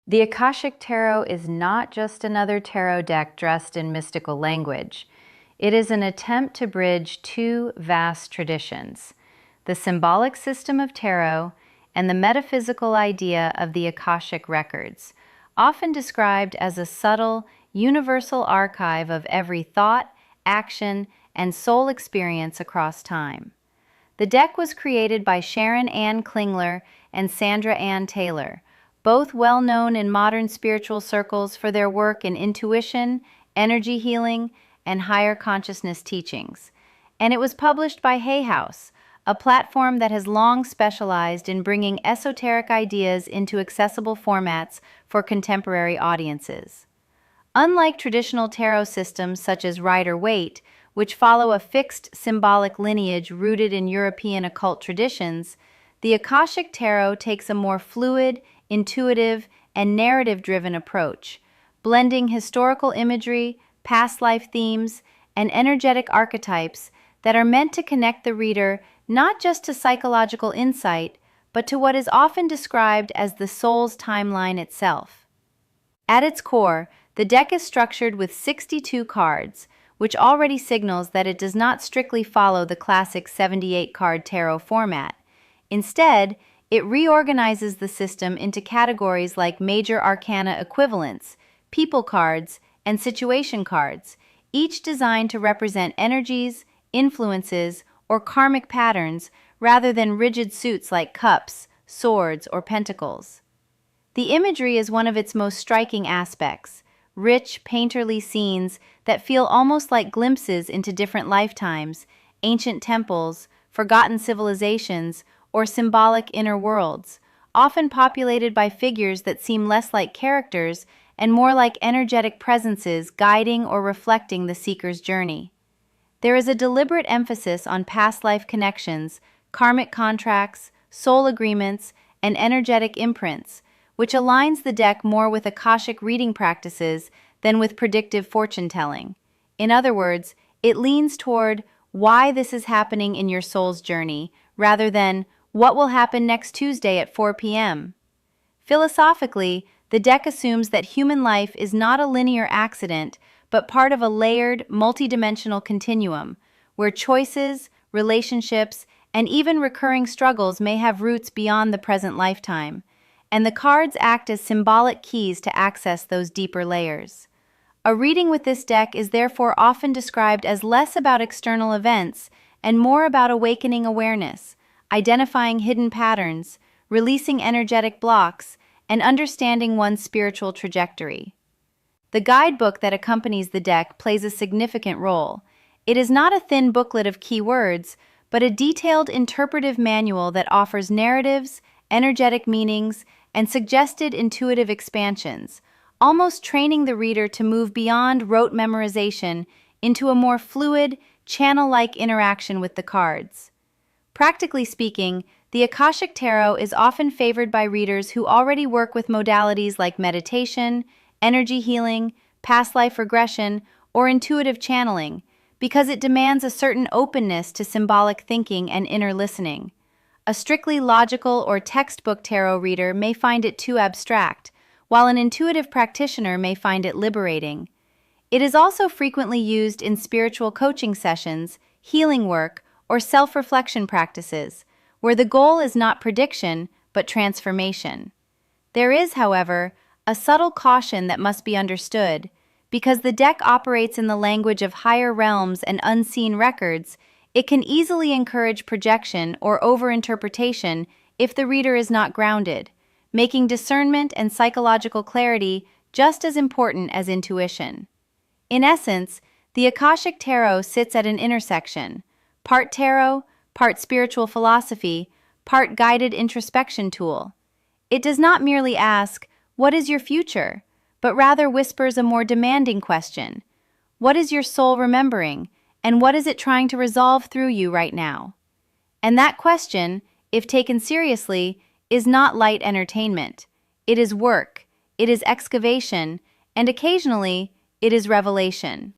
The Akashic Tarot is not just another tarot deck dressed in mystical language. It is an attempt to bridge two vast traditions, the symbolic system of tarot and the metaphysical idea of the Akashic records, often described as a subtle, universal archive of every thought, action, and soul experience across time. The deck was created by Sharon Ann Klingler and Sandra Ann Taylor, both well known in modern spiritual circles for their work in intuition, energy healing, and higher consciousness teachings. And it was published by Hay House, a platform that has long specialized in bringing esoteric ideas into accessible formats for contemporary audiences. Unlike traditional tarot systems such as Rider-Waite, which follow a fixed symbolic lineage rooted in European occult traditions, the Akashic Tarot takes a more fluid, intuitive, and narrative-driven approach, blending historical imagery, past life themes, and energetic archetypes that are meant to connect the reader not just to psychological insight, but to what is often described as the soul's timeline itself. At its core, the deck is structured with 62 cards, which already signals that it does not strictly follow the classic 78-card tarot format. Instead, it reorganizes the system into categories like major arcana equivalents, people cards, and situation cards, each designed to represent energies, influences, or karmic patterns rather than rigid suits like cups, swords, or pentacles. The imagery is one of its most striking aspects, rich, painterly scenes that feel almost like glimpses into different lifetimes, ancient temples, forgotten civilizations, or symbolic inner worlds, often populated by figures that seem less like characters and more like energetic presences guiding or reflecting the seeker's journey. There is a deliberate emphasis on past life connections, karmic contracts, soul agreements, and energetic imprints, which aligns the deck more with Akashic reading practices than with predictive fortune-telling. In other words, it leans toward why this is happening in your soul's journey, rather than what will happen next Tuesday at 4 p.m. Philosophically, the deck assumes that human life is not a linear accident, but part of a layered, multidimensional continuum, where choices, relationships, and even recurring struggles may have roots beyond the present lifetime, and the cards act as symbolic keys to access those deeper layers. A reading with this deck is therefore often described as less about external events and more about awakening awareness, identifying hidden patterns, releasing energetic blocks, and understanding one's spiritual trajectory. The guidebook that accompanies the deck plays a significant role. It is not a thin booklet of keywords, but a detailed interpretive manual that offers narratives, energetic meanings, and suggested intuitive expansions, almost training the reader to move beyond rote memorization into a more fluid, channel-like interaction with the cards. Practically speaking, the Akashic Tarot is often favored by readers who already work with modalities like meditation, energy healing, past life regression, or intuitive channeling, because it demands a certain openness to symbolic thinking and inner listening. A strictly logical or textbook tarot reader may find it too abstract, while an intuitive practitioner may find it liberating. It is also frequently used in spiritual coaching sessions, healing work, or self-reflection practices, where the goal is not prediction, but transformation. There is, however, a subtle caution that must be understood. Because the deck operates in the language of higher realms and unseen records, it can easily encourage projection or overinterpretation if the reader is not grounded, making discernment and psychological clarity just as important as intuition. In essence, the Akashic Tarot sits at an intersection, part tarot, part spiritual philosophy, part guided introspection tool. It does not merely ask, "What is your future?" but rather whispers a more demanding question. What is your soul remembering, and what is it trying to resolve through you right now? And that question, if taken seriously, is not light entertainment. It is work, it is excavation, and occasionally, it is revelation.